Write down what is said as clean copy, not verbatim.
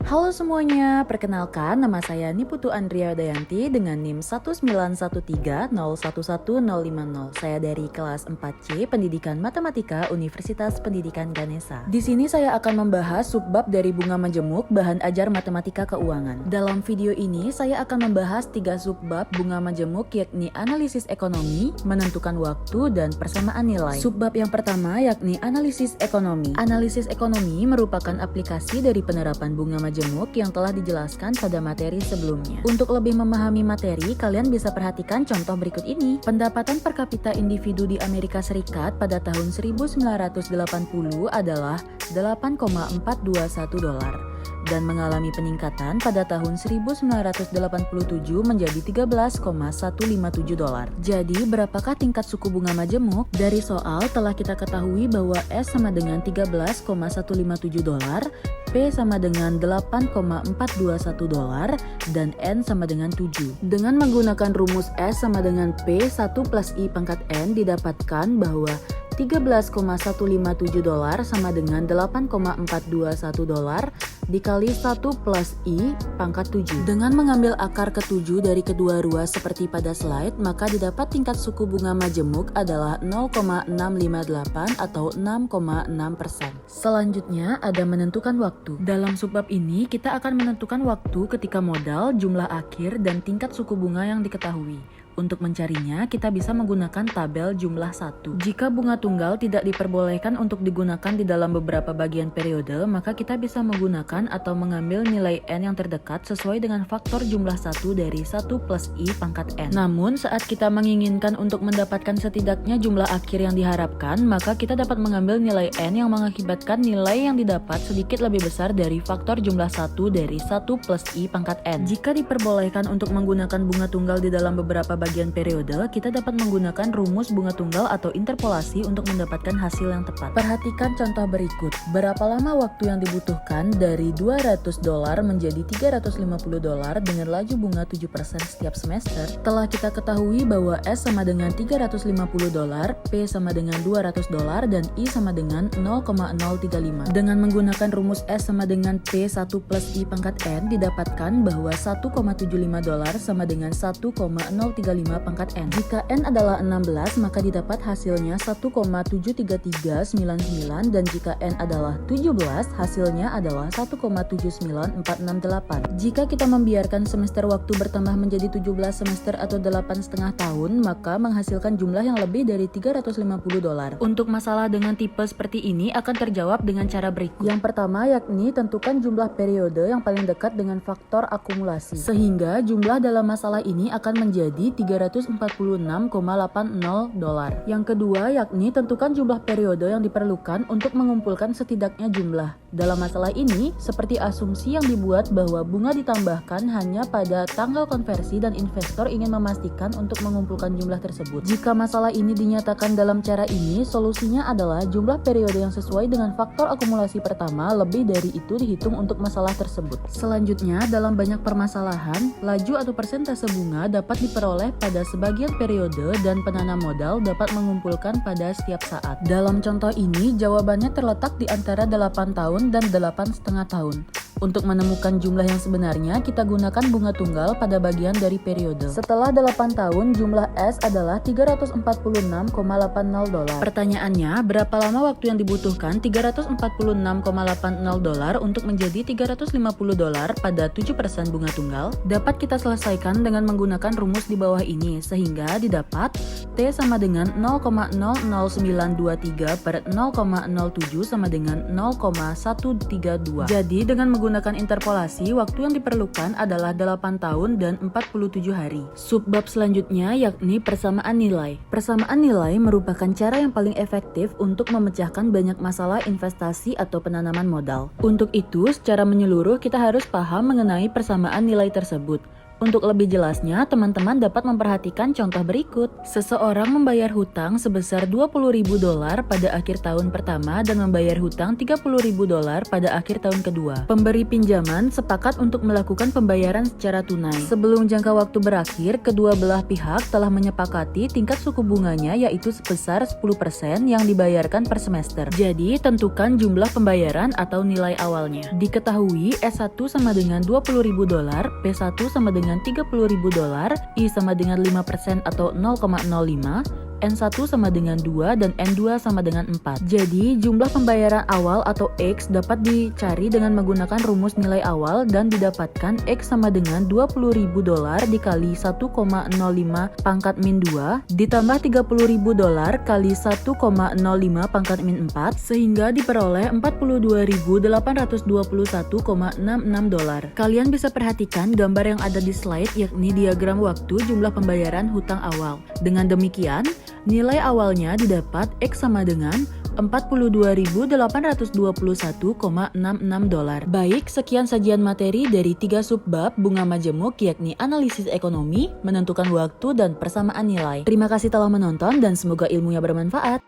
Halo semuanya, perkenalkan nama saya Niputu Andrea Dayanti dengan NIM 19130111050. Saya dari kelas 4C Pendidikan Matematika Universitas Pendidikan Ganesha. Di sini saya akan membahas subbab dari bunga majemuk bahan ajar matematika keuangan. Dalam video ini saya akan membahas 3 subbab bunga majemuk yakni analisis ekonomi, menentukan waktu, dan persamaan nilai. Subbab yang pertama yakni analisis ekonomi. Analisis ekonomi merupakan aplikasi dari penerapan bunga majemuk yang telah dijelaskan pada materi sebelumnya. Untuk lebih memahami materi, kalian bisa perhatikan contoh berikut ini. Pendapatan per kapita individu di Amerika Serikat pada tahun 1980 adalah $8,421 dan mengalami peningkatan pada tahun 1987 menjadi $13,157. Jadi, berapakah tingkat suku bunga majemuk? Dari soal telah kita ketahui bahwa S sama dengan $13,157, P sama dengan $8,421, dan N sama dengan 7. Dengan menggunakan rumus S sama dengan P 1 plus I pangkat N didapatkan bahwa $13,157 sama dengan $8,421 dikali 1 plus I pangkat 7. Dengan mengambil akar ke-7 dari kedua ruas seperti pada slide, maka didapat tingkat suku bunga majemuk adalah 0,658 atau 6,6%. Selanjutnya ada menentukan waktu. Dalam subbab ini kita akan menentukan waktu ketika modal, jumlah akhir, dan tingkat suku bunga yang diketahui. Untuk mencarinya, kita bisa menggunakan tabel jumlah 1. Jika bunga tunggal tidak diperbolehkan untuk digunakan di dalam beberapa bagian periode, maka kita bisa menggunakan atau mengambil nilai N yang terdekat sesuai dengan faktor jumlah 1 dari 1 plus I pangkat N. Namun, saat kita menginginkan untuk mendapatkan setidaknya jumlah akhir yang diharapkan, maka kita dapat mengambil nilai N yang mengakibatkan nilai yang didapat sedikit lebih besar dari faktor jumlah 1 dari 1 plus I pangkat N. Jika diperbolehkan untuk menggunakan bunga tunggal di dalam beberapa bagian periode, kita dapat menggunakan rumus bunga tunggal atau interpolasi untuk mendapatkan hasil yang tepat. Perhatikan contoh berikut. Berapa lama waktu yang dibutuhkan dari $200 menjadi $350 dengan laju bunga 7% setiap semester? Telah kita ketahui bahwa S sama dengan $350, P sama dengan $200, dan I sama dengan 0,035. Dengan menggunakan rumus S sama dengan P 1 plus I pangkat N didapatkan bahwa $1,75 sama dengan 1,035 pangkat N. Jika N adalah 16, maka didapat hasilnya 1,73399, dan jika N adalah 17, hasilnya adalah 1,79468. Jika kita membiarkan semester waktu bertambah menjadi 17 semester atau 8,5 tahun, maka menghasilkan jumlah yang lebih dari $350. Untuk masalah dengan tipe seperti ini akan terjawab dengan cara berikut. Yang pertama yakni tentukan jumlah periode yang paling dekat dengan faktor akumulasi, sehingga jumlah dalam masalah ini akan menjadi $346,80. Yang kedua yakni tentukan jumlah periode yang diperlukan untuk mengumpulkan setidaknya jumlah. Dalam masalah ini, seperti asumsi yang dibuat bahwa bunga ditambahkan hanya pada tanggal konversi dan investor ingin memastikan untuk mengumpulkan jumlah tersebut. Jika masalah ini dinyatakan dalam cara ini, solusinya adalah jumlah periode yang sesuai dengan faktor akumulasi pertama lebih dari itu dihitung untuk masalah tersebut. Selanjutnya, dalam banyak permasalahan, laju atau persentase bunga dapat diperoleh pada sebagian periode dan penanam modal dapat mengumpulkan pada setiap saat. Dalam contoh ini, jawabannya terletak di antara 8 tahun dan 8,5 tahun. Untuk menemukan jumlah yang sebenarnya, kita gunakan bunga tunggal pada bagian dari periode. Setelah 8 tahun, jumlah S adalah $346,80. Pertanyaannya, berapa lama waktu yang dibutuhkan $346,80 untuk menjadi $350 pada 7% bunga tunggal? Dapat kita selesaikan dengan menggunakan rumus di bawah ini, sehingga didapat T sama dengan 0,00923 per 0,07 sama dengan 0,132. Jadi, dengan menggunakan interpolasi, waktu yang diperlukan adalah 8 tahun dan 47 hari. Subbab selanjutnya yakni persamaan nilai. Persamaan nilai merupakan cara yang paling efektif untuk memecahkan banyak masalah investasi atau penanaman modal. Untuk itu, secara menyeluruh kita harus paham mengenai persamaan nilai tersebut. Untuk lebih jelasnya, teman-teman dapat memperhatikan contoh berikut. Seseorang membayar hutang sebesar $20.000 pada akhir tahun pertama dan membayar hutang $30.000 pada akhir tahun kedua. Pemberi pinjaman sepakat untuk melakukan pembayaran secara tunai. Sebelum jangka waktu berakhir, kedua belah pihak telah menyepakati tingkat suku bunganya yaitu sebesar 10% yang dibayarkan per semester. Jadi, tentukan jumlah pembayaran atau nilai awalnya. Diketahui S1 sama dengan $20.000, P1 sama dengan $30.000, I sama dengan 5% atau 0,05, N1 sama dengan 2 dan N2 sama dengan 4. Jadi, jumlah pembayaran awal atau X dapat dicari dengan menggunakan rumus nilai awal dan didapatkan X sama dengan $20.000 dikali 1,05 pangkat min 2 ditambah $30.000 kali 1,05 pangkat min 4 sehingga diperoleh $42.821,66. Kalian bisa perhatikan gambar yang ada di slide yakni diagram waktu jumlah pembayaran hutang awal. Dengan demikian, nilai awalnya didapat X sama dengan $42.821,66. Baik, sekian sajian materi dari 3 subbab bunga majemuk yakni analisis ekonomi, menentukan waktu, dan persamaan nilai. Terima kasih telah menonton dan semoga ilmunya bermanfaat.